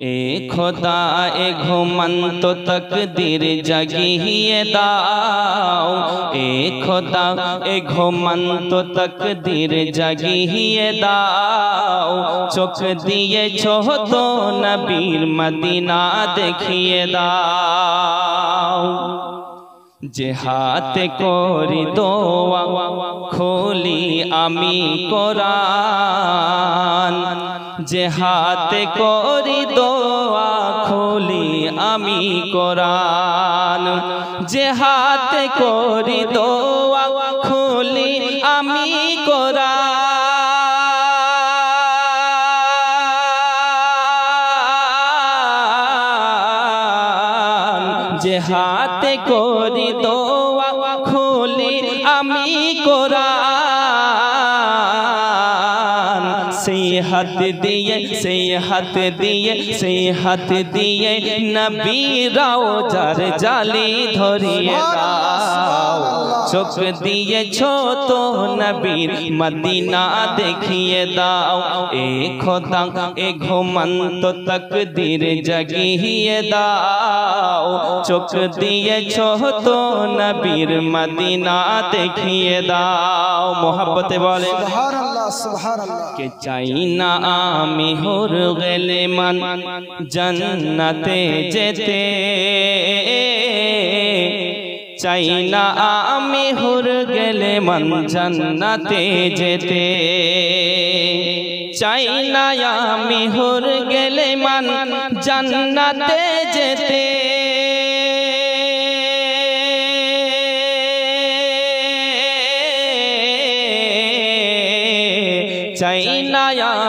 ए खुदा ए घुमंत तकदीर जगिए दाओ, ए खुदा ए घुमंत तकदीर जगिए दाओ। चुक दिए छो तो नबीर मदीना देखिए दाओ। जेहात कोरी दोआ खोली आमी कुरान, जेहात कोरी दोआ खोली आमी कुरान, जेहात कोरी दोआ खोली आमी कुरान। जेहात कोरी दोआ खोली आमी कुरान। सेहत दिए सेहत दिए सेहत दिए नबी रोजार जाली धरिए दाओ। चुक दिए छो तो नबी मदीना देखिए दाओ। ए खुदा ए घुमंत तकदीर जगिए दाओ। चुक दिए छो तो नबीर मदीना देखिए दाओ। मोहब्बत वाले सुभान अल्लाह सुभान अल्लाह। के चाइना आमी हुर गेले मन जन्नते जेते, चाइना आमी हुर गेले मन जन्नते जेते, चाइना आमी हुर गेले मन जन्नते जेते। चाइना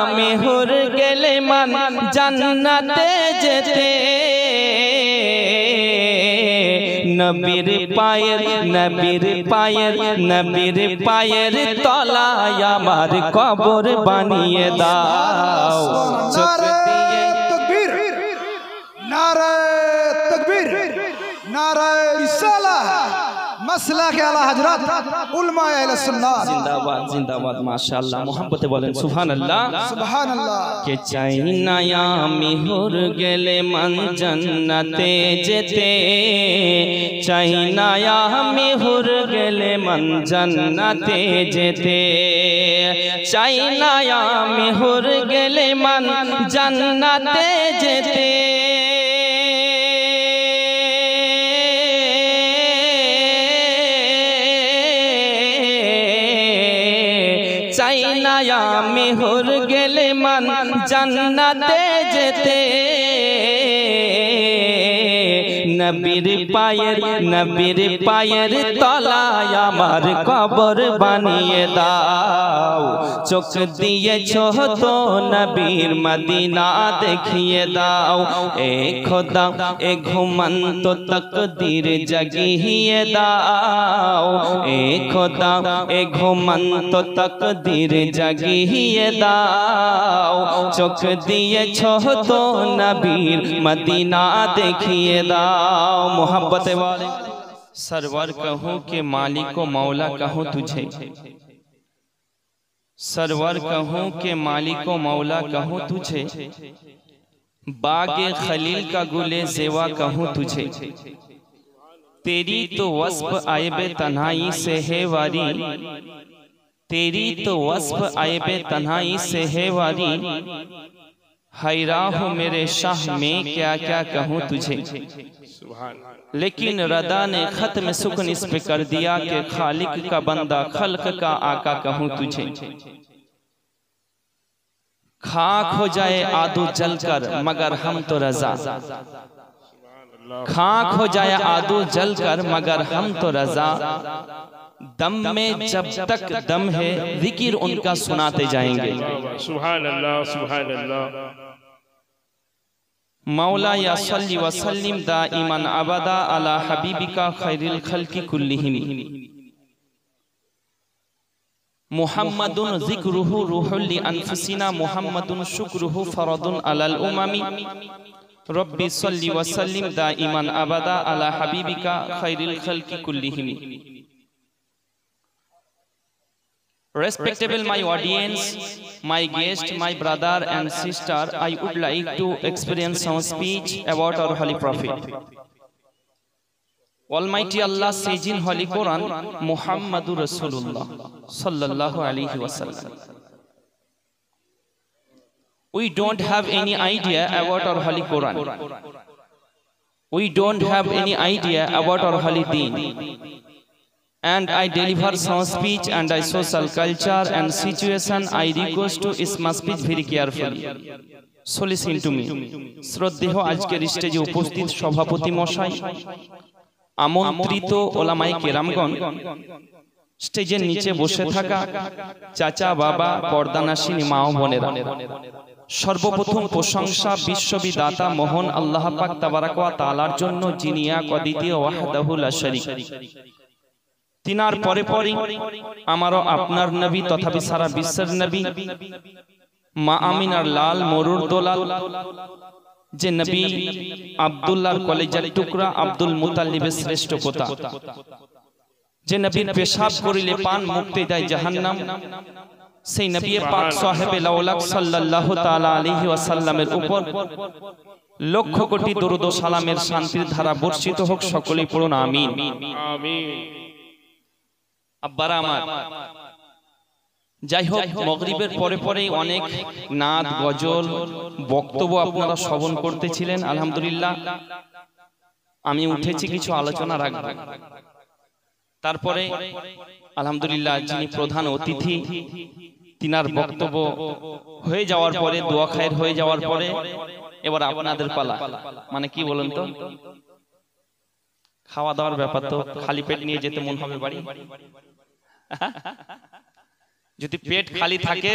में हुर गेले मन जन्नते जेते। नबीर पायर नबीर पायर नबीर पायर तलाय आमार कबर बानिए दाओ। नारे तकबीर नारे तकबीर नारे रिसाला मसला के आला हजरत उलमा अहले सुन्नत जिंदाबाद जिंदाबाद माशाअल्लाह। मोहब्बत बोलें सुभान अल्लाह सुभान अल्लाह। के चाइना में हुर गेले मन जन्नते जेते, चाइना में हुर गेले मन जन्नते जेते, चाइना में हुर गेले मन जन्नते जेते। चाइना में हुर गेले मन जन्नते जेते। नबीर पायर तलाय आमार कबर बानिए दाओ। चुक दिए छो तो नबीर मदीना देखिए दाओ। ए खुदा ए घुमंत तकदीर जगिए दाओ। ए खुदा ए घुमंत तकदीर जगिए दाओ। चुक दिए छो तो नबीर मदीना देखिए दाओ। मोहब्बत वाले सरवर कहूँ के मालिको मौला कहूँ तुझे, सरवर कहूँ के मालिको मौला कहूँ तुझे, बागे खलील का गुले जेवा कहूँ तुझे। तेरी तो वस्फ आयबे तन्हाई से है वारी, तेरी तो वस्फ आयबे तन्हाई से है वारी। हैरा हूँ मेरे शाह में क्या क्या कहूँ तुझे। लेकिन रदा ने खत में सुकन इस पे कर दिया कि खालिक का बंदा खल्क का आका कहूँ तुझे। खाक हो जाए आदू जलकर मगर हम तो रजा, खाक हो जाए आदू जलकर मगर हम तो रजा। दम में जब तक दम है जिक्र उनका सुनाते जाएंगे। सुभान अल्लाह सुभान अल्लाह। मौला या सल्ली व सल्लिम दाइमन अबदा अला हबीबिका खैरिल खल्की कुल्लिहिम। मुहम्मदुन ज़िक्रुहु रूहुल लि अनफुसिना, मुहम्मदुन शुक्रुहु फरदुन अलल उममी। रब्बी सल्ली व सल्लिम दाइमन अबदा अला हबीबिका खैरिल खल्की कुल्लिहिम। Respectable my audience, my guest, my brother and sister, I would like to experience some speech about our Holy Prophet. Almighty Allah says in Holy Quran, Muhammadur Rasulullah sallallahu alaihi wasallam. We don't have any idea about our Holy Quran. We don't have any idea about our Holy Deen. And I deliver some speech and I social culture and situation. I request to is my speech very carefully. So listen to me. শ্রদ্ধেয় আজকের স্টেজে উপস্থিত সভাপতি মশাই, আমন্ত্রিত ওলামায়ে কেরামগণ, স্টেজের নিচে বসে থাকা চাচা বাবা, পর্দানাশিনী মা ও বোনেরা, সর্বপ্রথম প্রশংসা বিশ্ববিদাতা মহান আল্লাহ পাক তাবারাক ওয়া তাআলার জন্য, যিনি এক অদ্বিতীয় ওয়াহদাহু লা শারীক। তিনার পরে পরে আমারও আপনার নবী তথাপি সারা বিশ্বের নবী মা আমিনার লাল মরুর দোলাল, যে নবী আব্দুল্লাহর কলেজার টুকরা, আব্দুল মুতাল্লিবের শ্রেষ্ঠ পোতা, যে নবীর পেশাব করিলে পান মুক্তি দেয় জাহান্নাম, সেই নবী পাক সাহেবে লাউলাক সাল্লাল্লাহু তাআলা আলাইহি ওয়াসাল্লামের উপর লক্ষ কোটি দরুদ ও সালামের শান্তির ধারা বর্ষিত হোক। সকলেই পড়ুন আমিন। আমিন। আব্বারা আমার, যাই হোক, মাগরিবের পরে পরে অনেক নাদ গজল বক্তব্য আপনারা শ্রবণ করতেছিলেন। আলহামদুলিল্লাহ, আমি উঠেছি কিছু আলোচনা রাখব। তারপরে আলহামদুলিল্লাহ যিনি প্রধান অতিথি, তিনার বক্তব্য হয়ে যাওয়ার পরে, দোয়া খায়ের হয়ে যাওয়ার পরে এবার আপনাদের পালা। মানে কি বলেন তো, খাওয়া দাওয়ার ব্যাপার তো, খালি পেট নিয়ে যেতে মন হবে বাড়ি? যদি পেট খালি থাকে,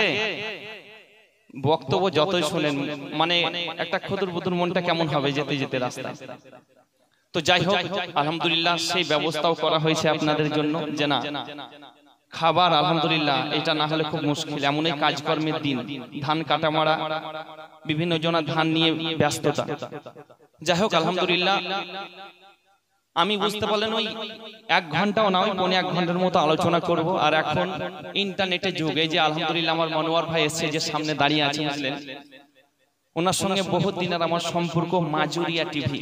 বক্তব্য যতই শুনেন, মানে একটা ক্ষুদ্র বুদুর মনটা কেমন হবে যেতে যেতে রাস্তা। তো যাই হোক, আলহামদুলিল্লাহ সেই ব্যবস্থাও করা হয়েছে আপনাদের জন্য, যে না খাবার আলহামদুলিল্লাহ এটা না হলে খুব মুশকিল। এমনই কাজকর্মের দিন, ধান কাটা মারা, বিভিন্ন জনা ধান নিয়ে ব্যস্ততা। যাই হোক আলহামদুলিল্লাহ, আমি বুঝতে পারলেন ওই 1 ঘন্টাও না, ওই 1.5 ঘন্টার মতো আলোচনা করব। আর এখন ইন্টারনেটের যুগে যে আলহামদুলিল্লাহ আমার মনোয়ার ভাই এসছে, যে সামনে দাঁড়িয়ে আছে, বুঝলেন, ওনার সঙ্গে বহুত দিনের আমার সম্পর্ক, মাজুরিয়া টিভি।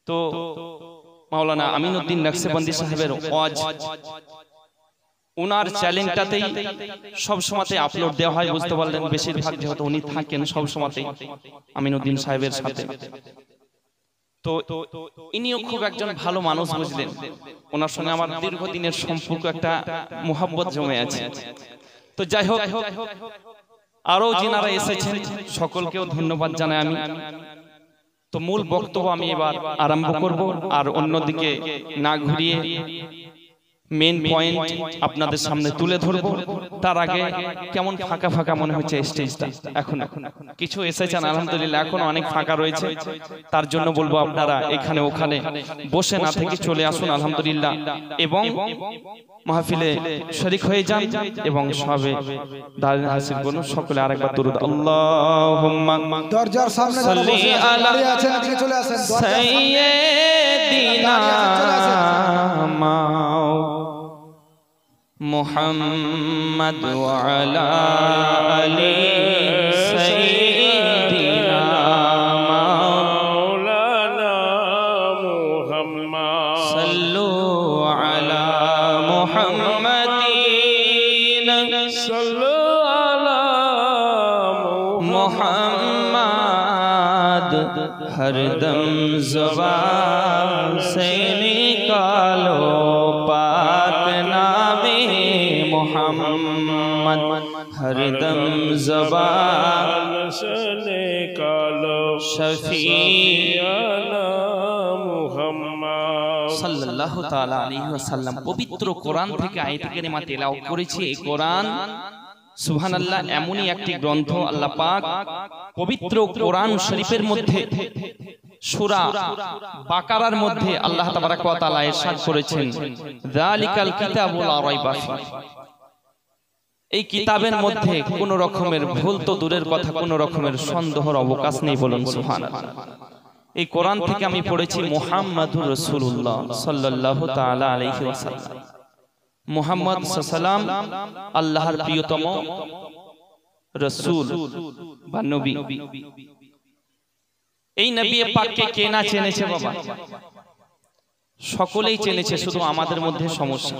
তো মাওলানা আমিনউদ্দিন নকশবন্দি সাহেবের ওয়াজ, ওনার চ্যানেলটাতেই সব সময়তে আপলোড দেওয়া হয়। বুঝতে পারলেন, বেশিরভাগ যেহেতু উনি থাকেন সব সময়তে আমিনউদ্দিন সাহেবের সাথে। তো ইনিও খুব একজন ভালো মানুষ, বুঝলেন, ওনার সঙ্গে আমার দীর্ঘদিনের সম্পর্ক, একটা মোহাব্বত জমে আছে। তো যাই হোক, আরো যিনারা এসেছেন সকলকেও ধন্যবাদ জানাই আমি। তো মূল বক্তব্য আমি এবার আরম্ভ করব, আর অন্যদিকে না ঘুরিয়ে মেন পয়েন্ট আপনাদের সামনে তুলে ধরব। তার আগে কেমন ফাঁকা ফাঁকা মনে হচ্ছে স্টেজটা, এখন কিছু এসেছেন আলহামদুলিল্লাহ, এখন অনেক ফাঁকা রয়েছে। তার জন্য বলবো আপনারা এখানে ওখানে বসে না থেকে চলে আসুন আলহামদুলিল্লাহ, এবং মাহফিলে শরীক হয়ে যান এবং সবে দাঁড়িয়ে হাসিল করুন। সকলে আরেকবার দরুদ আল্লাহুম্মা দরজার সামনে যারা বসে দাঁড়িয়ে আছেন আপনি চলে আসেন। সাইয়্যিদিনা মুহাম্মদ ওয়া আলা আলি সাইয়্যিদিনা মাওলানা মুহাম্মদ সাল্লু আলা মুহাম্মাদিন সাল্লু আলা মুহাম্মদ হরদম ज़ुबान से निकालो पाक नामे मुहम्मद हरदम ज़ुबान से निकालो शफीअना মুহাম্মদ সাল্লাল্লাহু তাআলা আলাইহি ওয়াসাল্লাম। পবিত্র কোরআন থেকে আয়াত কারিমা তেলাওয়াত করেছি। এই কোরআন সুবহানাল্লাহ এমনই একটি গ্রন্থ, আল্লাহ পাক পবিত্র কোরআন শরীফের মধ্যে সূরা বাকারার মধ্যে আল্লাহ তাবারাক ওয়া তাআলা ইরশাদ করেছেন, যালিকাল কিতাবু লা রাইবা ফীহ। এই কিতাবের মধ্যে কোনো রকমের ভুল তো দূরের কথা, কোনো রকমের সন্দেহের অবকাশ নেই, বলুন সুবহানাল্লাহ। এই কোরআন থেকে আমি পড়েছি মুহাম্মাদুর রাসূলুল্লাহ সাল্লাল্লাহু তাআলা আলাইহি ওয়াসাল্লাম। মুহাম্মদ সাল্লাল্লাহু আলাইহি ওয়াসাল্লাম আল্লাহর প্রিয়তম রাসূল বা নবী। এই নবী পাককে কে না চেনেছে বাবা? সকলেই চেনেছে, শুধু আমাদের মধ্যে সমস্যা।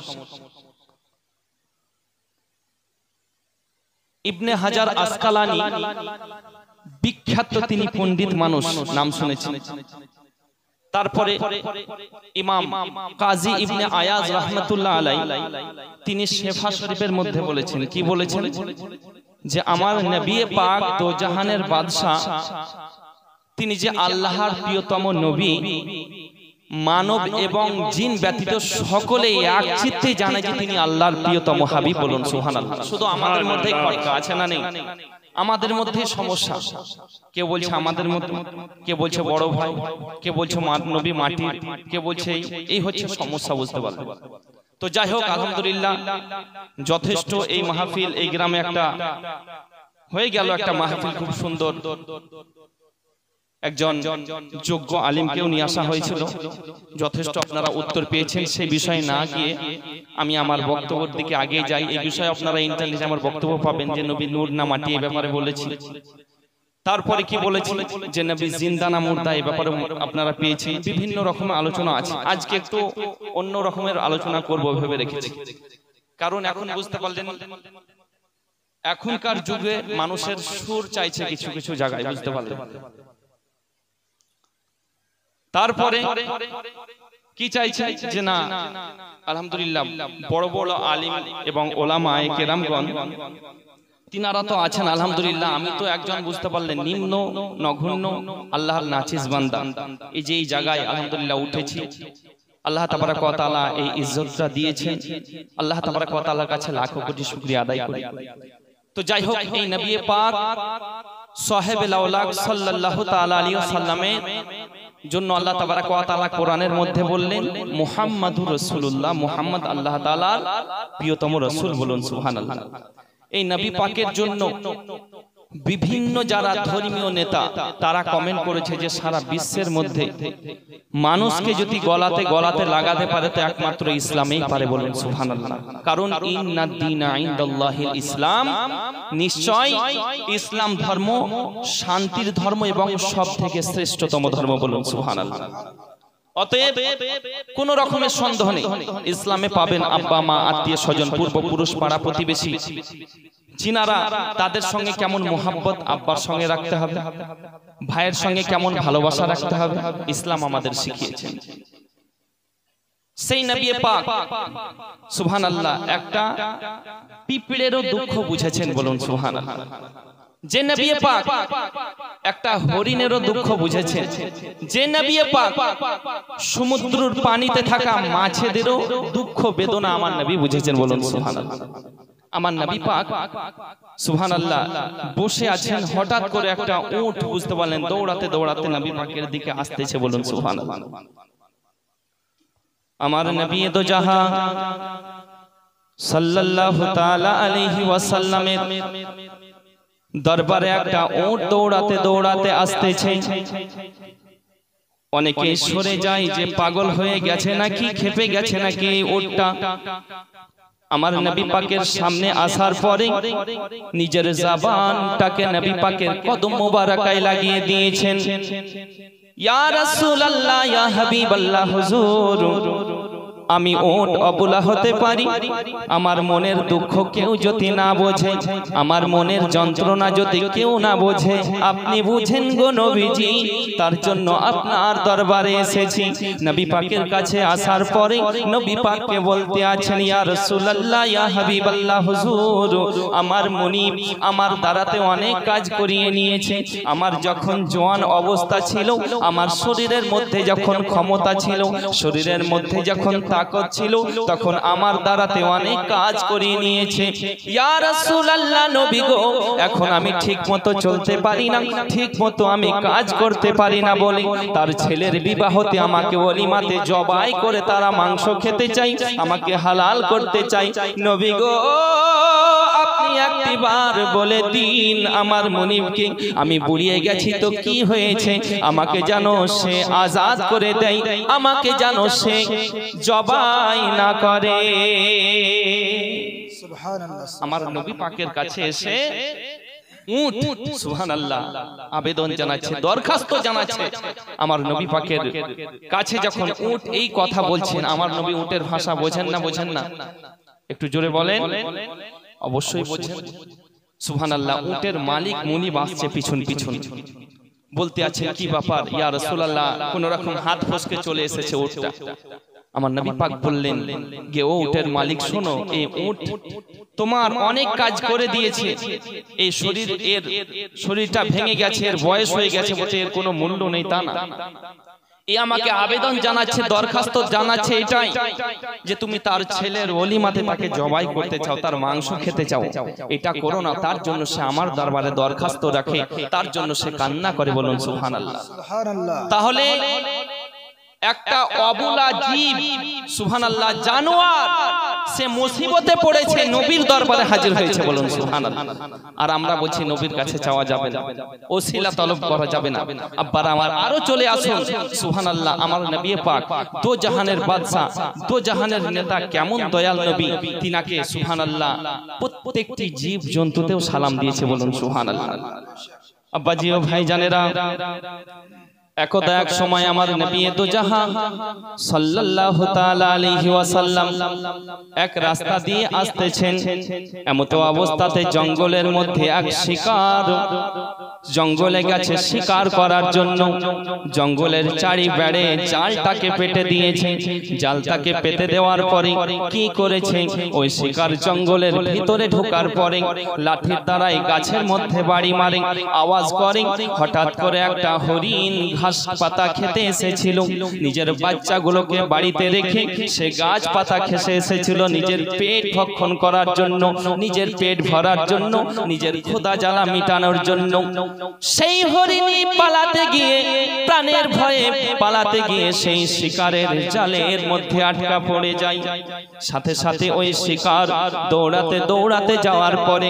ইবনে হাজার আসকালানি বিখ্যাত তিনি পণ্ডিত মানুষ, নাম শুনেছেন। তারপরে ইমাম কাজী ইবনে আয়াজ রাহমাতুল্লাহ আলাইহি তিনি শেফা শরীফের মধ্যে বলেছেন, কি বলেছেন? যে আমার নবী পাক দো জাহানের বাদশা, তিনি যে আল্লাহর প্রিয়তম নবী, মানব এবং জিন ব্যতীত সকলেই এক চিত্তে জানে যে তিনি আল্লাহর প্রিয়তম হাবিব। বলুন সুবহানাল্লাহ। শুধু আমাদের মধ্যেই খটকা আছে না নেই? আমাদের মধ্যে সমস্যা। কে বলছে আমাদের মধ্যে, কে বলছে বড় ভাই, কে বলছে নবী মাটি, কে বলছে এই হচ্ছে সমস্যা, বুঝতে পারলেন? তো যাই হোক, আলহামদুলিল্লাহ যথেষ্ট। এই মাহফিল এই গ্রামে একটা হয়ে গেল, একটা মাহফিল খুব সুন্দর। একজন যোগ্য আলিমকেও নিয়ে আসা হয়েছিল, যথেষ্ট আপনারা উত্তর পেয়েছেন। সেই বিষয়ে না গিয়ে আমি আমার বক্তব্যের দিকে আগে যাই। এই বিষয়ে আপনারা ইন্টারনেটে আমার বক্তব্য পাবেন যে নবী নূর না মাটি, এই ব্যাপারে বলেছি। তারপরে কি বলেছি যে নবী জিন্দা না মুর্দা, এই ব্যাপারে আপনারা পেয়েছেন। বিভিন্ন রকমের আলোচনা আছে। আজকে একটু অন্য রকমের আলোচনা করব ভেবে রেখেছি, কারণ এখন বুঝতে পারলেন এখনকার যুগে মানুষের সুর চাইছে কিছু কিছু জায়গায়, বুঝতে পারলেন? তারপরে কি চাইছে যে না, আলহামদুলিল্লাহ বড় বড় আলিম এবং ওলামায়ে কেরামগণ তিনারা তো আছেন, আলহামদুলিল্লাহ। আমি তো একজন, বুঝতে পারলেন, নিম্ন নগণ্য আল্লাহর নাচিস বান্দা। এই যে এই জায়গায় আলহামদুলিল্লাহ উঠেছি, আল্লাহ তাবারাক ওয়া তাআলা এই ইজ্জতটা দিয়েছেন। আল্লাহ তাবারাক ওয়া তাআলার কাছে লাখো কোটি শুকরিয়া আদায় করি। তো যাই হোক, এই নবী পাক সাহেবুল আওলাক সাল্লাল্লাহু তাআলা আলাইহি ওয়াসাল্লামের জন্য আল্লাহ তাবারাক ওয়া তাআলা কোরআনের মধ্যে বললেন মুহাম্মাদুর রাসূলুল্লাহ, মুহাম্মদ আল্লাহ তাআলার প্রিয়তম রাসূল। বলুন সুবহানাল্লাহ। এই নবী পাকের জন্য বিভিন্ন যারা ধর্মীয় নেতা তারা কমেন্ট করেছে যে সারা বিশ্বের মধ্যে মানুষকে যদি গলাতে গলাতে লাগাতে পারে তো একমাত্র ইসলামেই পারে। বলুন সুবহানাল্লাহ। কারণ ইন্নাদ দীনা ইনদাল্লাহিল ইসলাম, নিশ্চয় ইসলাম ধর্ম শান্তির ধর্ম এবং সবথেকে শ্রেষ্ঠতম ধর্ম। বলুন সুবহানাল্লাহ। অতএব কোন রকমের সন্দেহ নেই, ইসলামে পাবেন আব্বা মা, আত্মীয় স্বজন, পূর্বপুরুষ, পাড়া প্রতিবেশী, যিনারা তাদের সঙ্গে কেমন মোহাব্বত আব্বার সঙ্গে রাখতে হবে, ভাইয়ের সঙ্গে কেমন ভালোবাসা রাখতে হবে, ইসলাম আমাদের শিখিয়েছেন। সেই নবী পাক সুবহানাল্লাহ একটা পিঁপড়েরও দুঃখ বুঝেছেন। বলুন সুবহানাল্লাহ। যে নবী পাক একটা হরিণেরও দুঃখ বুঝেছেন। যে নবী পাক সমুদ্রের পানিতে থাকা মাছেদেরও দুঃখ বেদনা আমার নবী বুঝেছেন। বলুন সুবহানাল্লাহ। আমার নবী পাক সুবহানাল্লাহ বসে আছেন, হঠাৎ করে একটা উট, বুঝতে পারলেন, দৌড়াতে দৌড়াতে নবী পাকের দিকে আসতেছে। বলুন সুবহানাল্লাহ। আমার নবী দো জাহান সাল্লাল্লাহু তাআলা আলাইহি ওয়াসাল্লামের দরবারে একটা উট দৌড়াতে দৌড়াতে আসতেছে। অনেকে সরে যায় যে পাগল হয়ে গেছে নাকি, খেপে গেছে নাকি এই উটটা। আমার নবী পাকের সামনে আসার পরে নিজের জবানটাকে নবী পাকের কদম মোবারকায় লাগিয়ে দিয়েছেন। ইয়া রাসূলুল্লাহ, ইয়া হাবিবাল্লাহ, হুজুর আমি ওট অবলা হতে পারি, আমার মনের দুঃখ কেউ যদি না বোঝে, আমার মনের যন্ত্রণা যদি কেউ না বোঝে, আপনি বুঝেন গো নবীজি, তার জন্য আপনার দরবারে এসেছি। নবী পাকের কাছে আসার পরে নবী পাককে বলতে আছেন, ইয়া রাসূলুল্লাহ, ইয়া হাবিবাল্লাহ, হুজুর আমার মুনিব আমার দ্বারাতে অনেক কাজ করিয়ে নিয়েছে। আমার যখন জওয়ান অবস্থা ছিল, আমার শরীরের মধ্যে যখন ক্ষমতা ছিল, শরীরের মধ্যে যখন তাকত ছিল, তখন আমার দ্বারাতে অনেক কাজ করিয়ে নিয়েছে। ইয়া রাসূলুল্লাহ, নবী গো, এখন আমি ঠিকমতো চলতে পারি না, ঠিকমতো আমি কাজ করতে পারি না বলে তার ছেলের বিবাহতে আমাকে ওলিমাতে জবাই করে তারা মাংস খেতে চাই, আমাকে হালাল করতে চাই। নবী গো, আপনি আপনি একটিবার বলে দিন আমার মুনিবকে, আমি বুড়িয়ে গেছি তো কি হয়েছে, আমাকে জানো সে আজাদ করে দেয়, আমাকে জানো সে জবাই না করে। আমার নবী পাকের কাছে এসে উট সুবহানাল্লাহ আবেদন জানাচ্ছে, দরখাস্ত জানাচ্ছে। আমার নবী পাকের কাছে যখন উট এই কথা বলছেন, আমার নবী উটের ভাষা বোঝেন না? বোঝেন না? একটু জোরে বলেন। অবশ্যই বোঝেন। সুবহানাল্লাহ। উটের মালিক মুনিব আসছে পিছন পিছন, বলতে আছে কি ব্যাপার ইয়া রাসূলুল্লাহ, কোন রকম হাত ফসকে চলে এসেছে উটটা। আমার নবী পাক বললেন যে ও উটের মালিক শোনো, এই উট তোমার অনেক কাজ করে দিয়েছে, এই শরীরটা ভেঙে গেছে, এর বয়স হয়ে গেছে, বলতে এর কোনো মূল্য নেই তা না। এ আমাকে আবেদন জানাচ্ছে, দরখাস্ত জানাচ্ছে এটাই যে তুমি তার ছেলের ওলিমাতে তাকে জবাই করতে চাও, তার মাংস খেতে চাও, এটা করো না। তার জন্য সে আমার দরবারে দরখাস্ত রাখে, তার জন্য সে কান্না করে। বলুন সুবহানাল্লাহ। তাহলে একটা অবলা জীব, সুবহানাল্লাহ, জানোয়ার, সে মুসিবতে পড়েছে, নবীর দরবারে হাজির হয়েছে। বলুন সুবহানাল্লাহ। আর আমরা বলছি নবীর কাছে চাওয়া যাবে না, ওসিলা তলব করা যাবে না। আব্বার আমার আরো চলে আসুন। সুবহানাল্লাহ। আমার নবী পাক দো জাহানের বাদশা, দো জাহানের নেতা, কেমন দয়াল নবী, তিনাকে সুবহানাল্লাহ প্রত্যেকটি জীব জন্তুতেও সালাম দিয়েছে। বলুন সুবহানাল্লাহ। আব্বাজি ও ভাই জানেরা, একদা এক সময় আমার নবী দো জাহান সাল্লাল্লাহু তাআলা আলাইহি ওয়াসাল্লাম এক রাস্তা দিয়ে আসতেছেন। এমতো অবস্থাতে জঙ্গলের মধ্যে এক শিকার জঙ্গলে গেছে শিকার করার জন্য। জঙ্গলের চারি বেড়ে জালটাকে পেতে দিয়েছে। জালটাকে পেতে দেওয়ার পরে কি করেছে, ওই শিকার জঙ্গলের ভিতরে ঢোকার পরে লাঠির দ্বারাই গাছের মধ্যে বাড়ি মারে, আওয়াজ করে। হঠাৎ করে একটা হরিণ ঘাস পাতা খেতে এসেছিল, নিজের বাচ্চাগুলোকে বাড়িতে রেখে সে গাছ পাতা খেতে এসেছিল নিজের পেট ভক্ষণ করার জন্য, নিজের পেট ভরার জন্য, নিজের ক্ষুধা জ্বালা মিটানোর জন্য। সেই হরিণী পালাতে গিয়ে, প্রাণের ভয়ে পালাতে গিয়ে সেই শিকারের জালের মধ্যে আটকা পড়ে যায়। সাথে সাথে ওই শিকার দৌড়াতে দৌড়াতে যাওয়ার পরে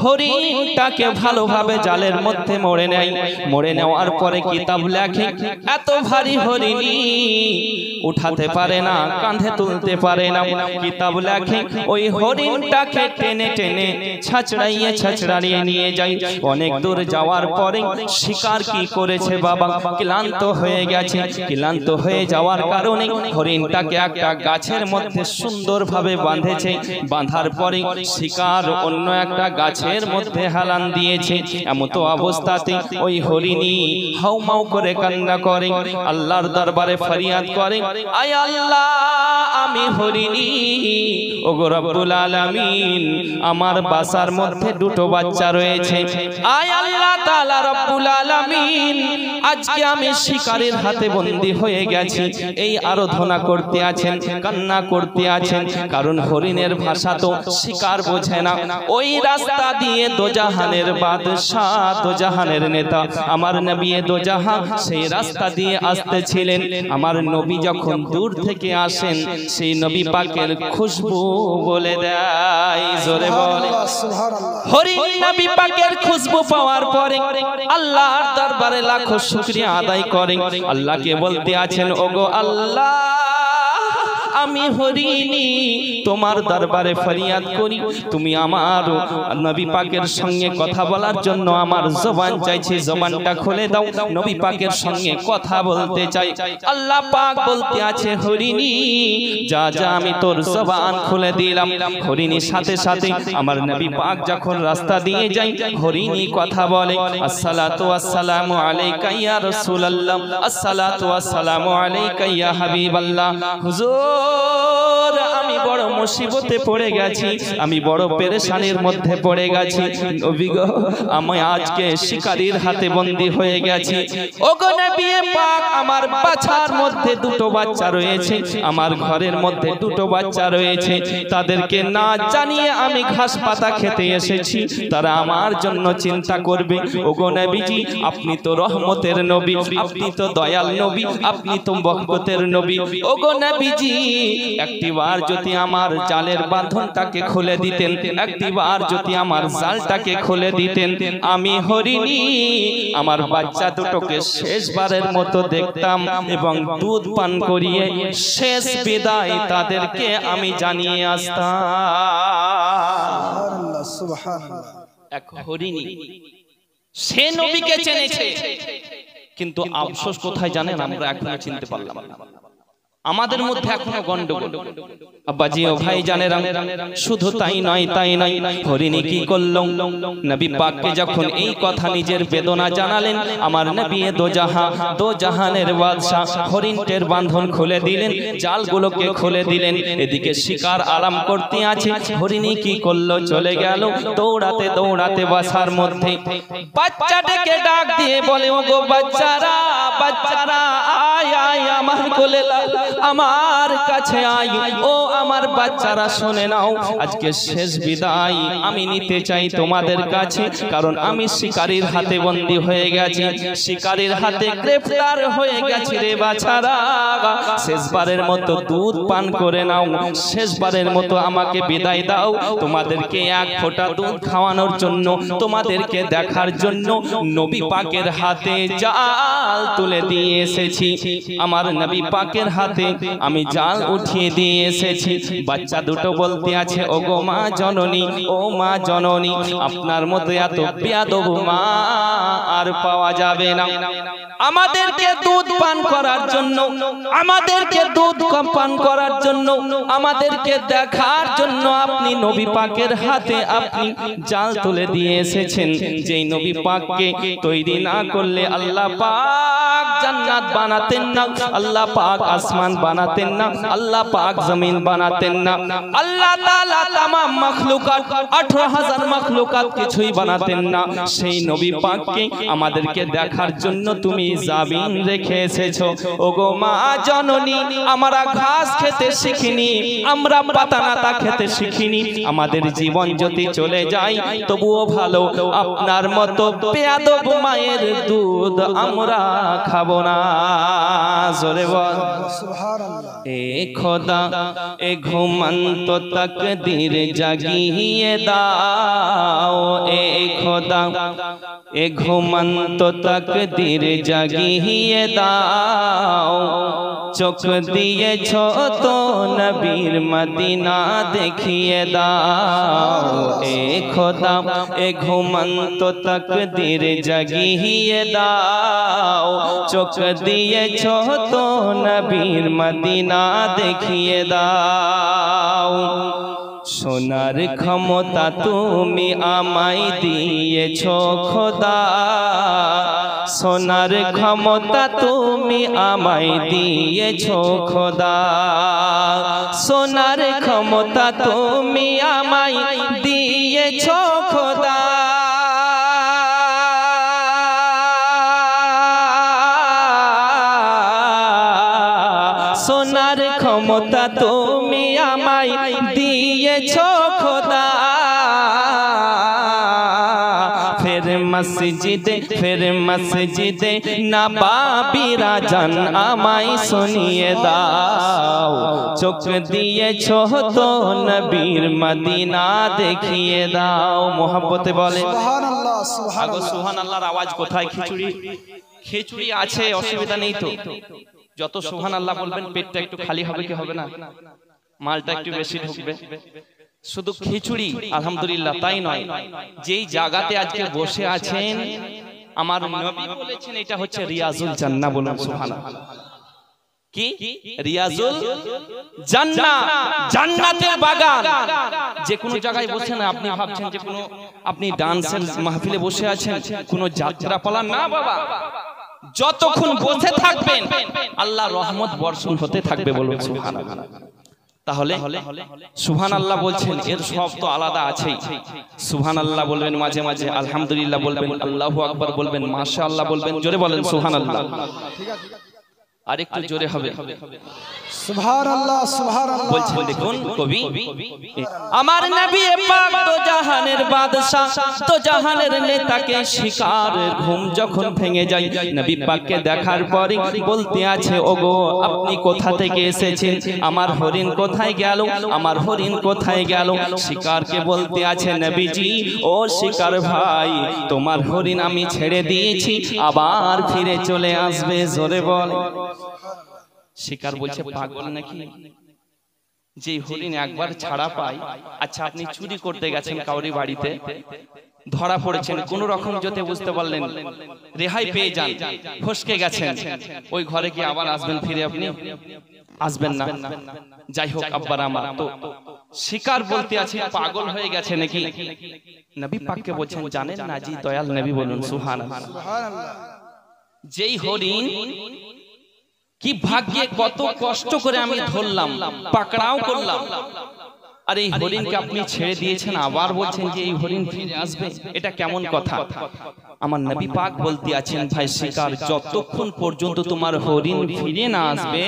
হরিণটাকে ভালোভাবে জালের মধ্যে মরে নেয়। মরে নেওয়ার পরে কিতাব লেখে এত ভারী হরিণী উঠাতে পারে না, কাঁধে তুলতে পারে না। কিতাব লেখে ওই হরিণটাকে টেনে টেনে ছাচড়াইয়ে ছাচড়াইয়ে নিয়ে যায়। অনেক দূর যাওয়ার পরে শিকার কি করেছে বাবা, ক্লান্ত হয়ে গেছে। ক্লান্ত হয়ে যাওয়ার কারণে হরিণটাকে একটা গাছের মধ্যে সুন্দরভাবে বাঁধেছে। বাঁধার পরে শিকার অন্য একটা গাছের মধ্যে হেলান দিয়েছে। এমতো অবস্থাতে ওই হরিণী হাউমাউ করে কান্না করে, আল্লাহর দরবারে ফরিয়াদ করে, আয় আল্লাহ, আমি হরিণী, ওগো রব্বুল আলামিন, আমার বাসার মধ্যে দুটো বাচ্চা রয়েছে। আয় আল্লাহ তাআলা রব্বুল আলামিন, আজকে আমি শিকারের হাতে বন্দী হয়ে গেছি। এই আরাধনা করতে আছেন, কান্না করতে আছেন, কারণ হরিণের ভাষা তো শিকার বোঝে না। ওই রাস্তা দিয়ে দোজাহানের বাদশাহ, দোজাহানের নেতা আমার নবী দোজাহান সেই রাস্তা দিয়ে আসতেছিলেন। আমার নবী যখন দূর থেকে আসেন, সেই নবী পাকের খুশবু বলে দেয়, জোরে বলে হরিণ নবী পাকের খুশবু পাওয়ার পরে আল্লাহর দরবারে লাখো শুকরিয়া আদায় করেন। আল্লাহকে বলতে আছেন, ওগো আল্লাহ, আমি হরিণী তোমার দরবারে ফরিয়াদ করি, তুমি আমার নবী পাকের সঙ্গে কথা বলার জন্য আমার জবান চাইছি, জবানটা খুলে দাও, নবী পাকের সঙ্গে কথা বলতে চাই। আল্লাহ পাক বলতে আছে, হরিণী যা যা, আমি তোর জবান খুলে দিলাম। হরিণীর সাথে সাথে আমার নবী পাক যখন রাস্তা দিয়ে যায়, হরিণী কথা বলে, আসসালাতু ওয়াসসালামু আলাইকা ইয়া রাসূলুল্লাহ, আসসালাতু ওয়াসসালামু আলাইকা ইয়া হাবিবাল্লাহ। হুজুর, আমি বড় মুসিবতে পড়ে গেছি, আমি বড় পেরেশানির মধ্যে পড়ে গেছি। নবী গো, আমি আজকে শিকারীর হাতে বন্দী হয়ে গেছি। ওগো নবী পাক, আমার বাছার মধ্যে দুটো বাচ্চা রয়েছে, আমার ঘরের মধ্যে দুটো বাচ্চা রয়েছে, তাদেরকে না জানিয়ে আমি ঘাস পাতা খেতে এসেছি, তারা আমার জন্য চিন্তা করবে। ওগো নবীজি, আপনি তো রহমতের নবী, আপনি তো দয়াল নবী, আপনি তো বরকতের নবী। ওগো নবীজি, একটিবার যদি আমার আমার জালের বাঁধনটাকে খুলে দিতেন, একটিবার যদি আমার জালটাকে খুলে দিতেন, আমি হরিণী আমার বাচ্চা দুটোকে শেষবারের মতো দেখতাম এবং দুধ পান করিয়ে শেষ বিদায় তাদেরকে আমি জানিয়ে আসতাম। সুবহানাল্লাহ, সুবহানাল্লাহ। এক হরিণী সে নবীকে চেনেছে, কিন্তু আফসোস কোথায় জানেন, আমরা এখনো চিনতে পারলাম না। আমাদের মধ্যে এখনো গন্ডগোল। আব্বাজি ও ভাই জানেন, শুধু তাই নয়, হরিণী কি করলো, নবী পাককে যখন এই কথা নিজের বেদনা জানালেন, আমার নবী দোজাহানের বাদশা হরিণের বাঁধন খুলে দিলেন, জালগুলোকে খুলে দিলেন, এদিকে শিকার আরাম করতে আছে। হরিণী কি করলো, চলে গেল দৌড়াতে দৌড়াতে বাসার মধ্যে, বাচ্চাটাকে ডাক দিয়ে বলে, ওগো বাচ্চারা, আয় আয় আমার কোলে, আমার কাছে আয়, ও আমার বাচ্চারা শুনে নাও, আজকে শেষ বিদায় আমি নিতে চাই তোমাদের কাছে, কারণ আমি শিকারীর হাতে বন্দী হয়ে গেছি, শিকারীর হাতে গ্রেফতার হয়ে গেছি রে বাচ্চারা, শেষবারের মতো দুধ পান করে নাও, শেষবারের মতো আমাকে বিদায় দাও, তোমাদেরকে এক ফোঁটা দুধ খাওয়ানোর জন্য, তোমাদেরকে দেখার জন্য নবী পাকের হাতে জাল তুলে দিয়ে এসেছি, আমার নবী পাকের হাতে আমি জাল উঠিয়ে দিয়ে এসেছি। বাচ্চা দুটো বলতে আছে, ও গো মা জননী, ও মা জননী, আপনার মতো এত বেয়াদব মা আর পাওয়া যাবে না, আমাদেরকে দুধ পান করার জন্য, আমাদেরকে দুধ পান করার জন্য, আমাদেরকে দেখার জন্য আপনি নবী পাকের হাতে আপনি জাল তুলে দিয়ে এসেছেন। যেই নবী পাককে তৈরি না করলে আল্লাহ পাক জান্নাত বানাতেন না, আল্লাহ পাক আসমান বানাতেন না, আল্লাহ পাক জমিন বানাতেন না, আল্লাহ তাআলা तमाम মাখলুকাত 18000 মাখলুকাত কিছুই বানাতেন না। সেই নবী পাককে আমাদেরকে দেখার জন্য তুমি জাবিন রেখে এসেছো। ওগো মা জননী, আমরা ঘাস খেতে শিখিনি, আমরা পাতানাতা খেতে শিখিনি, আমাদের জীবন যদি চলে যায় তবুও ভালো আপনার মতো বেয়াদব মায়ের দুধ আমরা খাবো না। জোরে বল সুবহানাল্লাহ। এ খোদা এ ঘুমন্ত তকদীর জাগিয়ে দাও, এ খোদা এ ঘুমন্ত তকদীর জাগিয়ে দাও, চোখ দিয়েছ তো নবীর মদিনা দেখিয়ে দাও, এ খোদা এ ঘুমন্ত তকদীর জাগিয়ে দাও, চোখ দিয়েছ তো নবীর মদিনা দেখিয়ে দাও। সোনার ক্ষমতা তুমি আমায় দিয়েছ খোদা, সোনার ক্ষমতা তুমি আমায় দিয়েছ খোদা, সোনার ক্ষমতা তুমি আমায় দিয়েছ খোদা, সোনার ক্ষমতা তুমি আমায় দিয়েছ খোদা। ফের মসজিদে নবাবিরা জান আমায় শুনিয়ে দাও, চোখ দিয়েছ তো নবীর মদিনা দেখিয়ে দাও। মোহাব্বতে বলে সুবহানাল্লাহ, সুবহানাল্লাহ। সুবহানাল্লাহর আওয়াজ কোথায়? খিচুড়ি আছে, অসুবিধা নেই তো, যত সুবহানাল্লাহ বলবেন পেটটা একটু খালি হবে কি হবে না, মালটা একটু বেশি ঢুকবে। শুধু খিচুড়ি আলহামদুলিল্লাহ তাই নয়, যেই জায়গাতে আজকে বসে আছেন আমার নবী বলেছেন এটা হচ্ছে রিয়াজুল জান্নাহ। বলুন সুবহানাল্লাহ। কি রিয়াজুল জান্নাহ, জান্নাতের বাগান। যে কোনো জায়গায় বসে না আপনি ভাবছেন যে কোনো আপনি ডান্সের মাহফিলে বসে আছেন, কোনো যাত্রা পালা না বাবা, যতক্ষণ বসে থাকবেন আল্লাহর রহমত বর্ষণ হতে থাকবে। বলুন সুবহানাল্লাহ। তাহলে সুবহানাল্লাহ বলছেন, এর সব তো আলাদা আছেই। সুবহানাল্লাহ বলবেন মাঝে মাঝে, আলহামদুলিল্লাহ বলবেন, আল্লাহু আকবার বলবেন, মাশাআল্লাহ বলবেন, জোরে বলেন সুবহানাল্লাহ। আরেকটু জোরে হবে। সুবহানাল্লাহ সুবহানাল্লাহ বলছেন দেখুন কবি, আমার নবী পাক তো জাহানের বাদশা, তো জাহানের নেতাকে শিকারের ঘুম যখন ভেঙে যায়, নবী পাককে দেখার পরে বলতে আছে, ওগো আপনি কোথা থেকে এসেছেন, আমার হরিণ কোথায় গেল, আমার হরিণ কোথায় গেল। শিকারকে বলতে আছে, নবীজি ও শিকার ভাই, তোমার হরিণ আমি ছেড়ে দিয়েছি, আবার ফিরে চলে আসবে। জোরে বল। শিকার বলছে, পাগল নাকি, যে হরিণ একবার ছাড়া পায়। আচ্ছা আপনি চুরি করতে গেছেন কাউরি বাড়িতে, ধরা পড়েছেন, কোন রকম যদি বুঝতে পারলেন, রেহাই পেয়ে যান, ফসকে গেছেন, ওই ঘরে কি আবার আসবেন ফিরে? আপনি আসবেন না। যাই হোক আব্বার আমার, তো শিকার বলতে আছে পাগল হয়ে গেছে নাকি। নবী পাককে বলছেন, জানেন না জি দয়াল নবী বলুন সুবহানাল্লাহ, যেই হরিণ কি ভাগ্যে কত কষ্ট করে আমি ধরলাম, পাকড়াও করলাম, আর এই হরিণকে আপনি ছেড়ে দিয়েছেন, আবার বলছেন যে এই হরিণ ফিরে আসবে, এটা কেমন কথা? আমার নবী পাক বলতে আছেন, ভাই শিকার, যতক্ষণ পর্যন্ত তোমার হরিণ ফিরে না আসবে,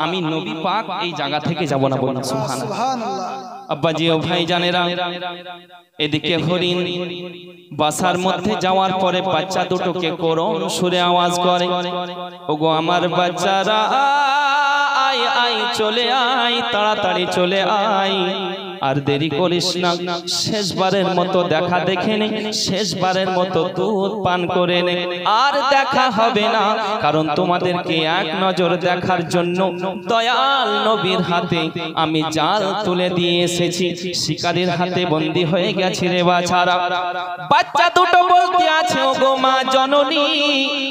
আমি নবী পাক এই জায়গা থেকে যাব না। বলুন সুবহানাল্লাহ। আব্বাজি ও ভাই জানেরা, এদিকে হরিণ বাসার মধ্যে যাওয়ার পরে বাচ্চা দুটোকে করুণ সুরে আওয়াজ করে, ওগো আমার বাচ্চারা আয় আয় চলে আয়, তাড়াতাড়ি চলে আয়, আর দেরি করিস না, শেষবারের মতো দেখা দেখে নে, শেষবারের মতো দুধ পান করে নে, আর দেখা হবে না, কারণ তোমাদেরকে এক নজর দেখার জন্য দয়াল নবীর হাতে আমি জাল তুলে দিয়ে এসেছি, শিকারীর হাতে বন্দী হয়ে গেছি রে বাছারা। বাচ্চা দুটো বলতে আছে, ওগো মা জননী,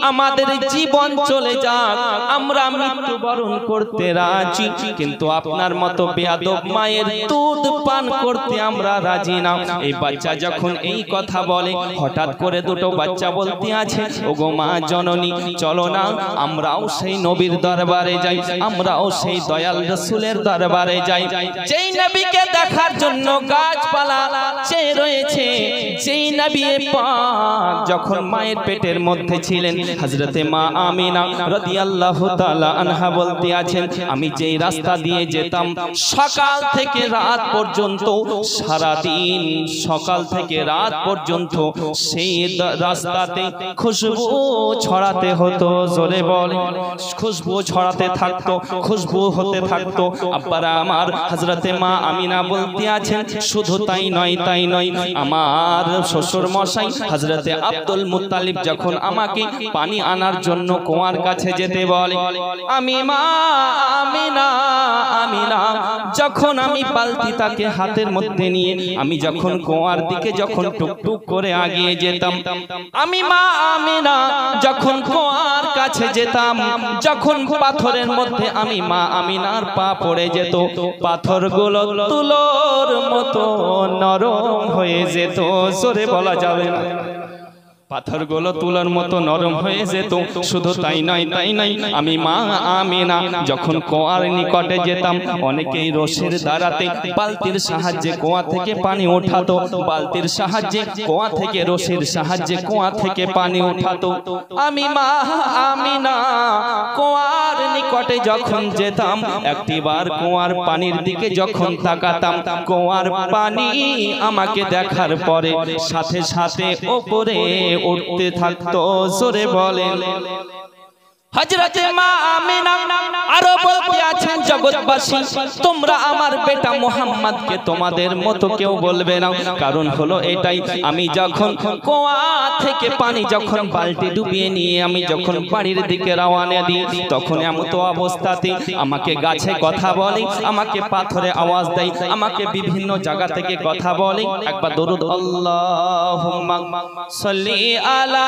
আমাদের জীবন চলে যাক, আমরা মৃত্যুবরণ করতে রাজি, কিন্তু আপনার মতো বেয়াদব মায়ের দুধ পান করতে আমরা রাজি না। এই বাচ্চা যখন এই কথা বলে, হঠাৎ করে দুটো বাচ্চা বলতে আছে, ওগো মা জননী, চলো না আমরাও সেই নবীর দরবারে যাই, আমরাও সেই দয়াল রাসূলের দরবারে যাই, যেই নবীকে দেখার জন্য গাছপালা চেয়ে রয়েছে, যেই নবী পাক যখন মায়ের পেটের মধ্যে ছিলেন, হযরতে মা আমিনা রাদিয়াল্লাহু তাআলা আনহা বলতে আছেন, আমি যেই রাস্তা দিয়ে যেতাম সকাল থেকে রাত পর্যন্ত, সারা দিন সকাল থেকে রাত পর্যন্ত সেই রাস্তাতে খুশবু ছড়াতে হতো। জোরে বলে, খুশবু ছড়াতে থাকতো, খুশবু হতে থাকতো। আব্বারা আমার, হযরতে মা আমিনা বলতে আছেন, শুধু তাই নয়, তাই নয়, আমার শ্বশুর মশাই হযরতে আব্দুল মুত্তালিব যখন আমাকে পানি আনার জন্য কুয়ার কাছে যেতে বলে, আমি মা আমিনা যখন আমি বালতিটাকে হাতের মধ্যে নিয়ে আমি যখন কুয়ার দিকে যখন টুকটুক করে আগিয়ে যেতাম, আমি মা আমিনা যখন কুয়ার কাছে যেতাম, যখন পাথরের মধ্যে আমি মা আমিনার পা পড়ে যেত, পাথরগুলো তুলোর মতো নরম হয়ে যেত। জোরে বলা যাবে না, পাথরগুলো তুলার মতো নরম হয়ে যেত। শুধু তাই নয়, তাই নয়, আমি মা আমিনা যখন কুয়ার নিকটে যেতাম, অনেকেই রশির দ্বারাতে বালতির সাহায্যে কুয়া থেকে পানি ওঠাতো, বালতির সাহায্যে কুয়া থেকে, রশির সাহায্যে কুয়া থেকে পানি ওঠাতো। আমি মা আমিনা কুয়ার নিকটে যখন যেতাম, একটিবার কুয়ার পানির দিকে যখন তাকাতাম, কুয়ার পানি আমাকে দেখার পরে সাথে সাথে ওপরে উঠতে থাকতো। জোরে বলেন। হযরতে মা আমিনা আরো বলতে আছেন, জগৎবাসী তোমরা আমার বেটা মুহাম্মদকে তোমাদের মতো কেউ বলবে না, কারণ হলো এটাই, আমি যখন কুয়া থেকে পানি যখন বালতি ডুবিয়ে নিয়ে আমি যখন বাড়ির দিকে রওনা দিই, তখন এমন তো অবস্থাতে আমাকে গাছে কথা বলে, আমাকে পাথরে আওয়াজ দেয়, আমাকে বিভিন্ন জায়গা থেকে কথা বলে। একবার দরুদ আল্লাহুম্মা সাল্লি আলা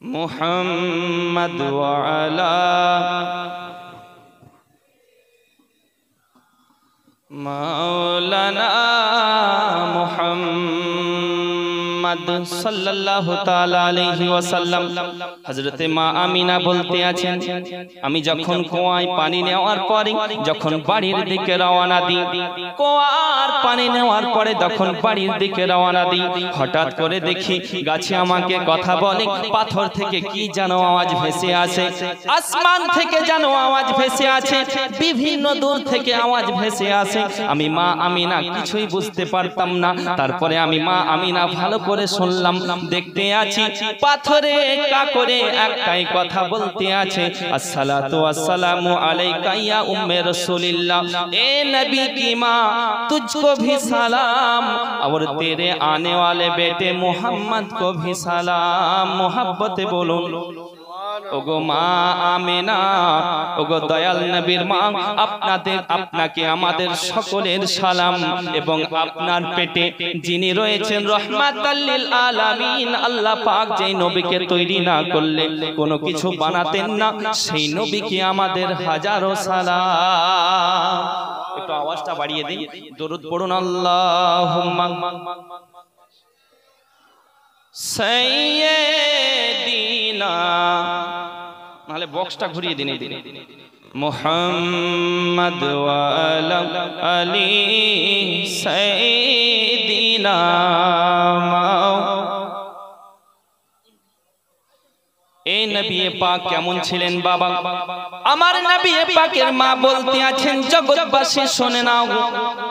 মুহাম্মদ ওয়া আলা মাওলানা মুহাম্মদ মুহাম্মদ সাল্লাল্লাহু তাআলা আলাইহি ওয়াসাল্লাম হযরতে মা আমিনা বলতে আছেন আমি যখন কুয়ায় পানি নেওয়ার পরে যখন বাড়ির দিকে রওনা দিই কুয়ার পানি নেওয়ার পরে যখন বাড়ির দিকে রওনা দিই হঠাৎ করে দেখি গাছে আমাকে কথা বলে পাথর থেকে কি যেন আওয়াজ ভেসে আসে আসমান থেকে যেন আওয়াজ ভেসে আসে বিভিন্ন দূর থেকে আওয়াজ ভেসে আসে আমি মা আমিনা কিছুই বুঝতে পারতাম না তারপরে আমি মা আমিনা ভালো করে শুনলাম দেখতে আছি পাথরে কা করে একটাই কথা বলতে আছে আসসালাতু ওয়াসসালামু আলাইকা ইয়া উম্মে রাসূলিল্লাহ এ নবী की मां तुझको भी सलाम और तेरे आने वाले बेटे मोहम्मद को भी सलाम मोहब्बत बोलो ওগো মা আমিনা ওগো দয়াল নবীর মা আপনাকে আমাদের সকলের সালাম এবং আপনার পেটে যিনি রয়েছেন রাহমাতাল লিল আলামিন আল্লাহ পাক যেই নবীকে তৈরি না করলে কোনো কিছু বানাতেন না সেই নবীকে আমাদের হাজারো সালাম একটু আওয়াজটা বাড়িয়ে দিন দরুদ পড়ুন আল্লাহুম্মা সাইয়্যিদিনা নালে বক্সটা ঘুরিয়ে দিন এই দিন মুহাম্মদ ওয়া আলা আলি সাইয়্যিদিনা এই নবী পাক কেমন ছিলেন বাবা আমার নবী পাকের মা বলতে আছেন জগৎবাসী শুনে নাও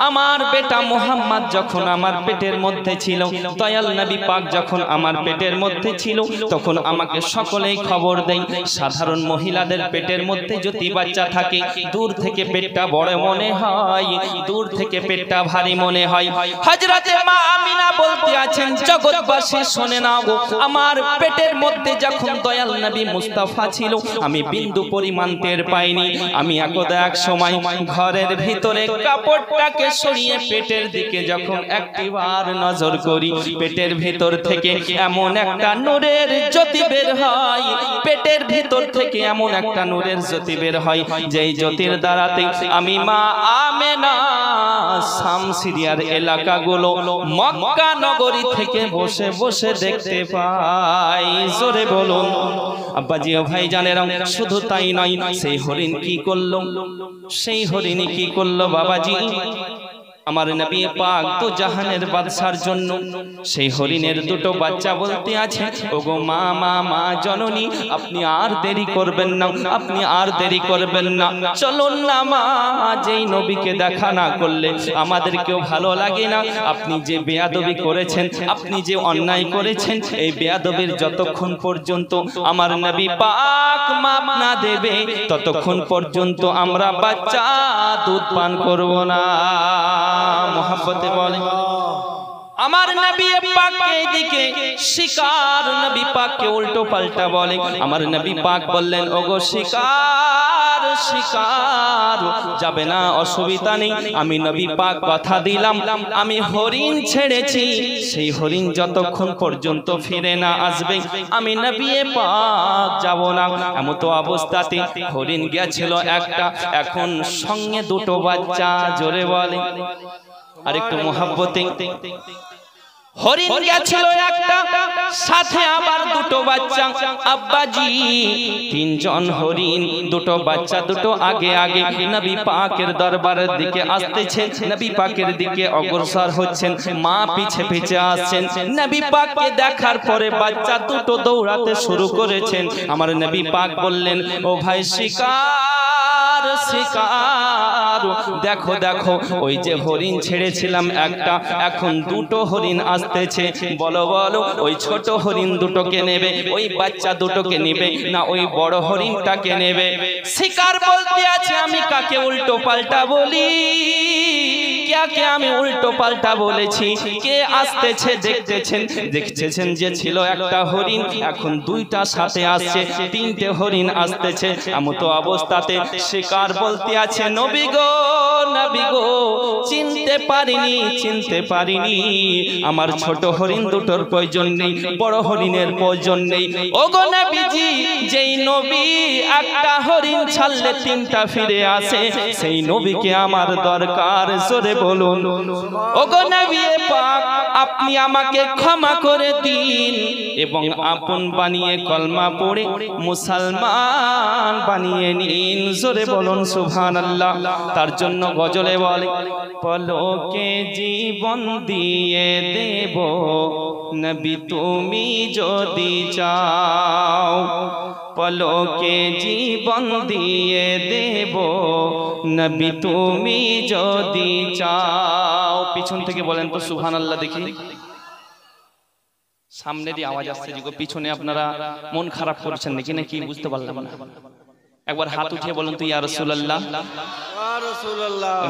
আমার বেটা মুহাম্মদ যখন আমার পেটের মধ্যে ছিল দয়াল নবী পাক যখন আমার পেটের মধ্যে ছিল তখন আমাকে সকলেই খবর দেয় সাধারণ মহিলাদের পেটের মধ্যে যদি বাচ্চা থাকে দূর থেকে পেটটা বড় মনে হয় দূর থেকে পেটটা ভারী মনে হয় হযরতে মা আমিনা বলতে আছেন জগৎবাসী শুনে নাও আমার পেটের মধ্যে যখন দয়াল নবী মুস্তাফা ছিল আমি বিন্দু পরিমাণ টের পাইনি আমি একদা এক সময় ঘরের ভিতরে কাপড়টাকে সরিয়ে পেটের দিকে যখন একটিবার নজর করি পেটের ভিতর থেকে এমন একটা নূরের জ্যোতি বের হয় পেটের ভিতর থেকে এমন একটা নূরের জ্যোতি বের হয় যেই জ্যোতির দ্বারাতে আমি মা আমিনা শাম সিরিয়ার এলাকাগুলো মক্কা নগরী থেকে বসে বসে দেখতে পাই জোরে বলুন আব্বাজি ও ভাইজানেরা শুধু তাই নয় সেই হরিণ কি করলো সেই হরিণী কি করলো বাবাজি আমার নবী পাক তো জাহানের বাদশার জন্য সেই হরিণের দুটো বাচ্চা বলতে আছে ওগো মা মা মা জননী আপনি আর দেরি করবেন না আপনি আর দেরি করবেন না চলুন না মা যেই নবীকে দেখা না করলে আমাদেরকেও ভালো লাগে না আপনি যে বেয়াদবি করেছেন আপনি যে অন্যায় করেছেন এই বেয়াদবির যতক্ষণ পর্যন্ত আমার নবী পাক মাপ না দেবে ততক্ষণ পর্যন্ত আমরা বাচ্চা দুধ পান করব না মোহাব্বতে বলে আমার নবী পাক এইদিকে শিকার নবী পাককে উল্টো পাল্টা বলে আমার নবী পাক বললেন ওগো শিকার শিকার যাবে না অসুবিধা নেই আমি নবী পাক কথা দিলাম আমি হরিণ ছেড়েছি সেই হরিণ যতক্ষণ পর্যন্ত ফিরে না আসবে আমি নবী পাক যাব না এমন তো অবস্থাতে হরিণ গিয়েছিল একটা এখন সঙ্গে দুটো বাচ্চা জোরে বলে আরেকটু মোহাব্বতে হরিণ গেছিল একটা সাথে আবার দুটো বাচ্চা আব্বাজি তিনজন হরিণ দুটো বাচ্চা দুটো আগে আগে নবী পাকের দরবারের দিকে আসতেছে নবী পাকের দিকে অগ্রসর হচ্ছেন মা পিছে পিছে আসছেন নবী পাককে দেখার পরে বাচ্চা দুটো দৌড়াতে শুরু করেছেন আমার নবী পাক বললেন ও ভাই শিকার শিকার দেখো দেখো ওই যে হরিণ ছেড়েছিলাম একটা এখন দুটো হরিণ আসতেছে বলো বলো ওই ছোট হরিণ দুটোকে নেবে ওই বাচ্চা দুটোকে নেবে না ওই বড় হরিণটাকে নেবে শিকার বলতে আছে আমি কাকে উল্টো পাল্টা বলি কে আমি উল্টো পাল্টা বলেছি কে আসতেছে দেখতেছেন যে ছিল একটা হরিণ এখন দুইটা সাথে আসছে তিনটে হরিণ আসতেছে এমন তো অবস্থাতে শিকার বলতে আছে নবী গো নবী গো চিনতে পারিনি আমার ছোট হরিণ দুটোর প্রয়োজন নেই, বড় হরিণের প্রয়োজন নেই। ওগো নবীজি যেই নবী একটা হরিণ ছাড়লে তিনটা ফিরে আসে, সেই নবীকে আমার দরকার, জোরে বলুন। ওগো নবী পাক আপনি আমাকে ক্ষমা করে দিন এবং আপন বানিয়ে কলমা পড়ে মুসলমান বানিয়ে নিন, জোরে বলুন সুবহানাল্লাহ। তার জন্য গজলে বলে পলকে জীবন দিয়ে দেব নবী তুমি যদি চাও, পলকে জীবন দিয়ে দেব নবী তুমি যদি চাও। পিছন থেকে বলেন তো সুবহানাল্লাহ দেখি। সামনে দিয়ে আওয়াজ আসছে যে পিছনে আপনারা মন খারাপ করছেন নাকি, নাকি বুঝতে পারলাম না। একবার হাত উঠিয়ে বলেন তো ইয়া রাসূলুল্লাহ।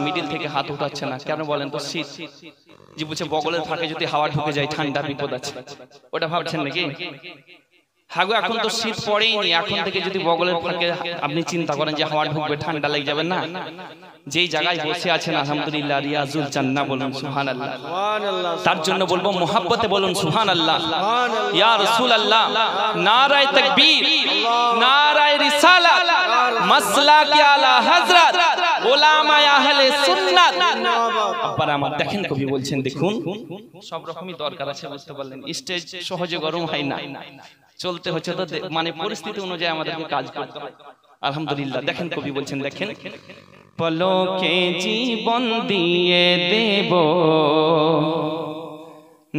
মিডিল থেকে হাত উঠাচ্ছে না কেন বলেন তো? শীত যে বুঝে বগলের ফাঁকে যদি হাওয়া ঢুকে যায় ঠান্ডা বিপদ আছে, ওটা ভাবছেন নাকি? হাগো এখন তো শীত পড়েইনি, এখন থেকে যদি বগলের ফাঁকে আপনি চিন্তা করেন যে হাওয়া ঢুকবে ঠান্ডা লেগে যাবে না, যেই জায়গায় বসে আছেন আলহামদুলিল্লাহ রিয়াজুল জান্নাহ বলুন সুবহানাল্লাহ। তার জন্য বলবো মোহাব্বতে বলুন সুবহানাল্লাহ। ইয়া রাসূলুল্লাহ নারায়ে তাকবীর, নারায়ে রিসালাত, মাসলাকে আলা হযরত উলামায়ে আহলে সুন্নাত। আবার আমার দেখেন কবি বলছেন, দেখুন সব রকমই দরকার আছে, বুঝতে পারলেন? স্টেজ সহজে গরম হয় না, চলতে হচ্ছে তো মানে পরিস্থিতি অনুযায়ী আমাদেরকে কাজ করতে হয়। আলহামদুলিল্লাহ দেখেন কবি বলছেন, দেখেন পলকে জীবন দিয়ে দেব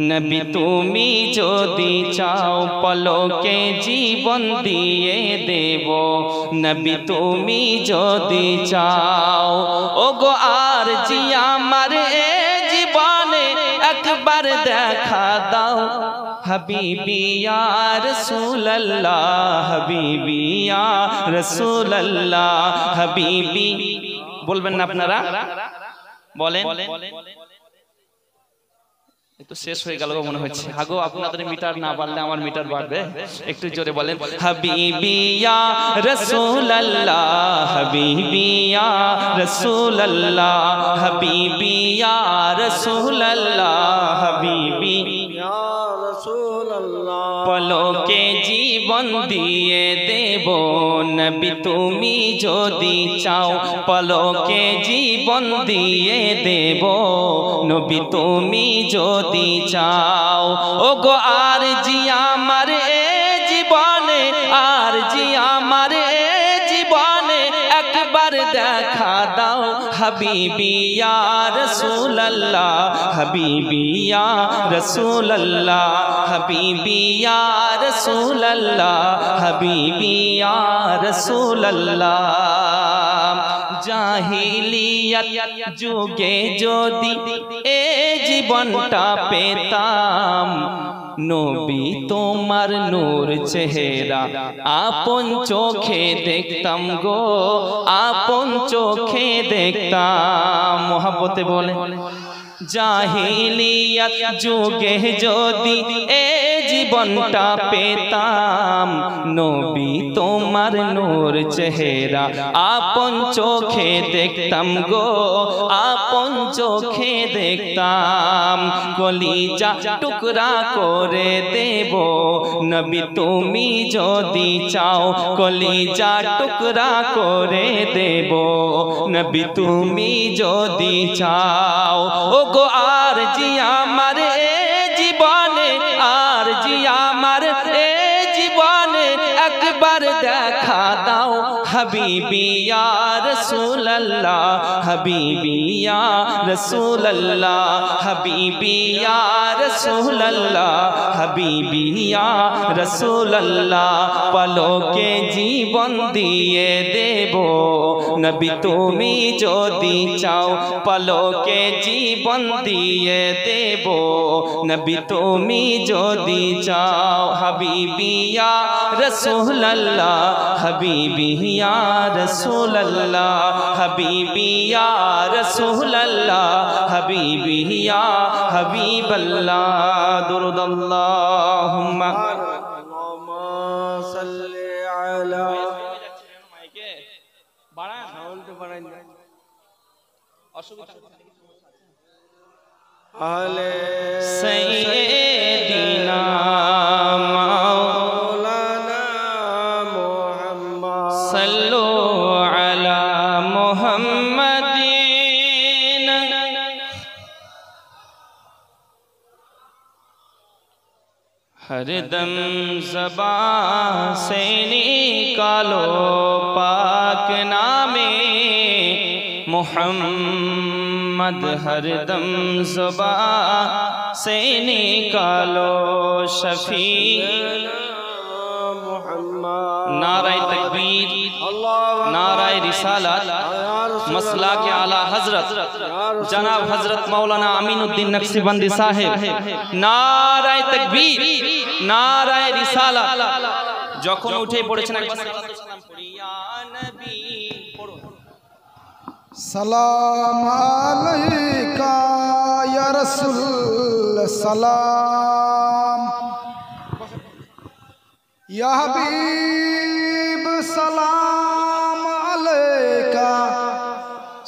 নবী তুমি যদি চাও, পলকে জীবন দিয়ে দেব নবী তুমি যদি চাও। ওগো আর জি আমার এ জীবনে একবার দেখা দাও, হাবিবি ইয়া রাসূলুল্লাহ, হাবিবি ইয়া রাসূলুল্লাহ, হাবিবি। বলবেন না আপনারা? বলেন। একটু শেষ হয়ে গেল মনে হচ্ছে। হাগো আপনাদের মিটার না বাড়লে আমার মিটার বাড়বে, একটু জোরে বলেন হাবিবি ইয়া রাসূলুল্লাহ, হাবিবি ইয়া রাসূলুল্লাহ, হাবিবি ইয়া রাসূলুল্লাহ, হাবিবি ইয়া রাসূলুল্লাহ। পলকে জীবন দিয়ে দেব নবী তুমি যদি চাও, পলকে জীবন দিয়ে দেব নবী তুমি যদি চাও। ওগো আর জি আমার এ জীবনে, আর জি আমার এ জীবনে একবার দেখা দাও, হাবিবি ইয়া রাসূলুল্লাহ, হাবিবি ইয়া রাসূলুল্লাহ, হাবিবি ইয়া রাসূলুল্লাহ, হাবিবি ইয়া রাসূলুল্লাহ। জাহিলিয়াত যুগে যদি এ জীবনটা পেতাম, নবী তোমার নূর চেহারা আপন চোখে দেখতাম গো, আপন চোখে দেখতাম। মোহাব্বতে বলে জাহিলিয়াত যুগে যদি এ জীবনটা পেতাম, নবী তোমার নূর চেহারা আপন চোখে দেখতাম গো, আপন চোখে দেখতাম। কলিজা টুকরা করে দেব নবী তুমি যদি চাও, কলিজা টুকরা করে দেব নবী তুমি যদি চাও। ওগো আর জি আমার এ জীবনে, আর জি আমার এ জীবনে একবার দেখা দাও, হাবিবি ইয়া রাসূলুল্লাহ, হাবিবি ইয়া রাসূলুল্লাহ, হাবিবি ইয়া রাসূলুল্লাহ, হাবিবি ইয়া রাসূলুল্লাহ। পলকে জীবন দিয়ে দেব নবী তুমি যদি চাও, পলকে জীবন দিয়ে দেব নবী তুমি যদি চাও। হাবিবি ইয়া রাসূলুল্লাহ, হাবিবি ইয়া রাসূলুল্লাহ, হাবিবি ইয়া রাসূলুল্লাহ, হাবিবি ইয়া হাবিবাল্লাহ। দুরূদ আল্লাহুম্মা সাল্লি আলা। আহলে सैयदीना মৌলানা মুহাম্মদ सल्लो अला मुहम्मदीन। हरदम ज़बान से निकालो पाक नामे मुहम्मद, हरदम ज़बान से निकालो शफी मुहम्मद। नाराए तकबीर, नाराए रिसालत, मसला के आला हजरत जनाब हजरत मौलाना अमीनुद्दीन नक्शबंदी साहेब। नाराए तकबीर, नाराए रिसालत। যখন উঠে পড়েছেন একবার সালাম পড়ি ইয়া নবী পড়ুন। सलाम अलैका या रसूल सलाम, या हबीब सलाम अलैका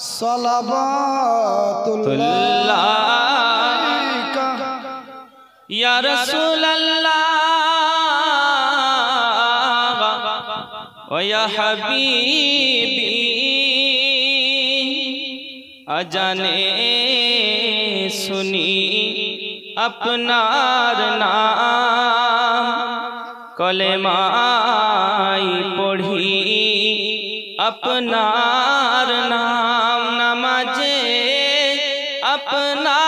सलावतुल्लाह अलैका या रसूल अल्लाह व या हबीबी, अजाने सुनी अपनार नाम, कलेमाई पढ़ी अपनार नाम, नमाजे अपना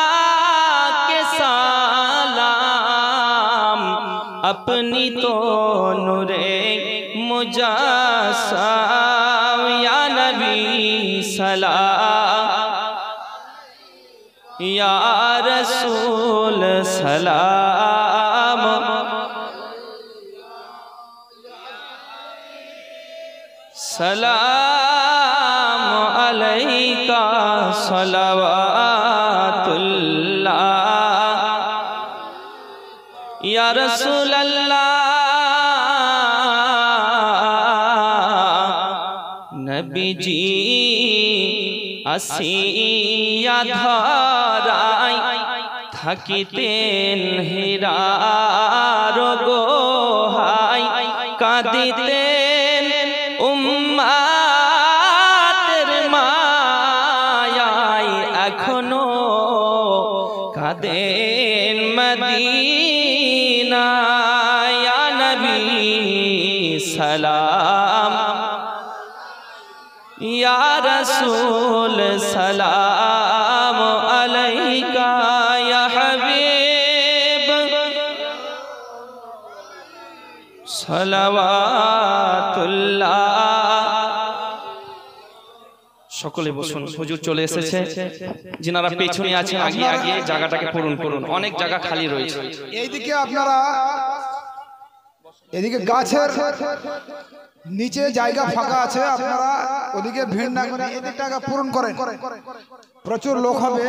के सालाम, अपनी तो नूरे मुजासम, या नबी सलाम, या रसूल सलाम, सलाम अलैका सलावतुल्लाह, या रसूल अल्लाह। नबी जी আসিয়া ধরাই থাকিতেন হীরার গোহাই, কাঁদিতেন উম্মাতের মায়াই, এখনো কাঁদেন মদিনায়, ইয়া নবী সালাম, या रसूल सलाम अलैका, या हबीब सलावतुल्लाह। সকলে বসুন, হুজুর চলে এসেছে। যিনারা পেছনে আছেন আগে আগে জায়গাটাকে পূরণ করুন, অনেক জায়গা খালি রয়েছে। এইদিকে আপনারা এদিকে গাছের নিচে জায়গা ফাঁকা আছে, আপনারা ওদিকে ভিড় না করে এদিকটাকে পূরণ করেন। প্রচুর লোক হবে,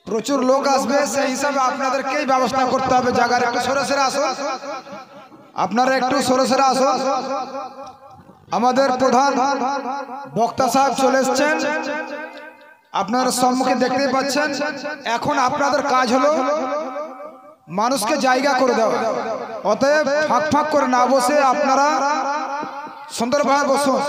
প্রচুর লোক আসবে, সেই হিসাবে আপনাদেরকেই ব্যবস্থা করতে হবে। জায়গার একটু সরে সরে আসুন, আপনারা একটু সরে সরে আসুন। আমাদের প্রধান বক্তা সাহেব চলে এসেছেন, আপনারা সম্মুখে দেখতেই পাচ্ছেন। এখন আপনাদের কাজ হলো মানুষকে জায়গা করে দেওয়া। অতএব ফাঁক ফাঁক করে না বসে আপনারা সুন্দরভাবে বসুন।